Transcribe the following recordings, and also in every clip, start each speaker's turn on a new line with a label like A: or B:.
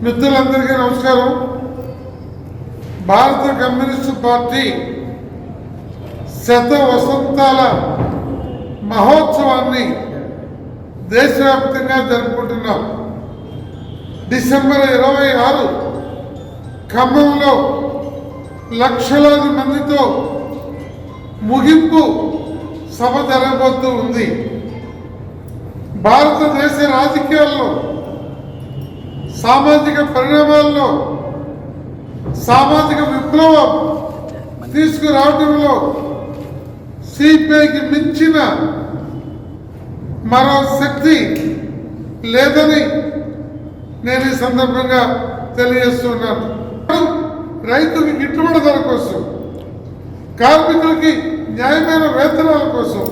A: మిత్రులందరికీ నమస్కారం. భారత కమ్యూనిస్టు పార్టీ శత వసంతాల మహోత్సవాన్ని దేశవ్యాప్తంగా జరుపుకుంటున్నాం. డిసెంబర్ 26 ఖమ్మంలో లక్షలాది మందితో ముగింపు సభ జరగబోతూ ఉంది. భారతదేశ రాజకీయాల్లో సామాజిక పరిణామాల్లో సామాజిక విప్లవం తీసుకురావడంలో సిపిఐకి మించిన మరో శక్తి లేదని నేను ఈ సందర్భంగా తెలియజేస్తున్నాను. రైతుకి గిట్టుబాటు ధర కోసం, కార్మికులకి న్యాయమైన వేతనాల కోసం,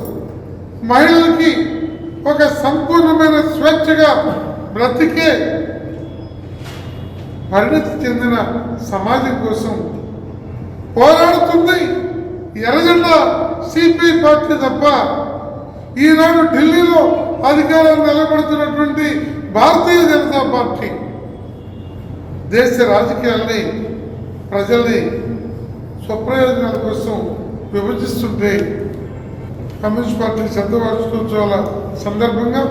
A: మహిళలకి ఒక సంపూర్ణమైన స్వేచ్ఛగా బ్రతికే పరిణతి చెందిన సమాజం కోసం పోరాడుతుంది ఎర్రజెండా సిపిఐ పార్టీ తప్ప ఈనాడు ఢిల్లీలో అధికారాన్ని నిలబడుతున్నటువంటి భారతీయ జనతా పార్టీ దేశ రాజకీయాల్ని ప్రజల్ని స్వప్రయోజనాల కోసం విభజిస్తుంటే కమ్యూనిస్ట్ పార్టీ శతవార్షికోత్సవాల సందర్భంగా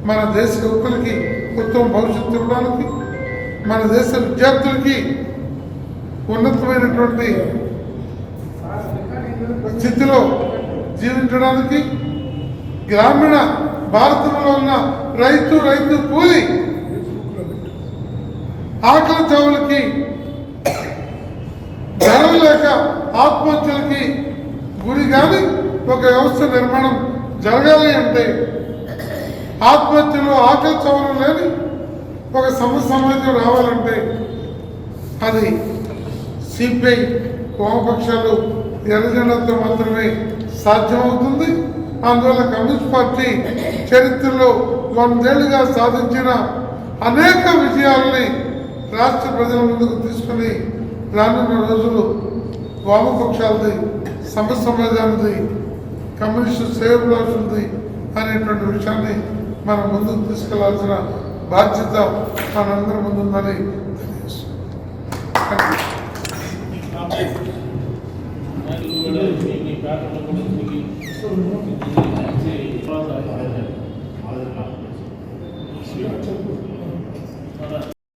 A: మన దేశ యువకులకి ఉత్తమ భవిష్యత్తు ఇవ్వడానికి, మన దేశ విద్యార్థులకి ఉన్నతమైనటువంటి స్థితిలో జీవించడానికి, గ్రామీణ భారతంలో ఉన్న రైతు కూలి ఆకలి చావులకి, ధరలు లేక ఆత్మహత్యలకి గురి కానీ ఒక వ్యవస్థ నిర్మాణం జరగాలి అంటే, ఆత్మహత్యలు ఆకలి చావులు లేని ఒక సమాజం రావాలంటే అది సిపిఐ వామపక్షాలు ఎర్రజెండాతో మాత్రమే సాధ్యమవుతుంది. అందువల్ల కమ్యూనిస్ట్ పార్టీ చరిత్రలో 100 ఏళ్లుగా సాధించిన అనేక విజయాలని రాష్ట్ర ప్రజల ముందుకు తీసుకుని రానున్న రోజులు వామపక్షాలది, సమాజానిది, కమ్యూనిస్టు శ్రేయోభిలాషులది అనేటువంటి విషయాన్ని మనం ముందుకు తీసుకెళ్లాల్సిన బాధ్యత మనందరి ముందుందని
B: తెలియజేస్తున్నాను.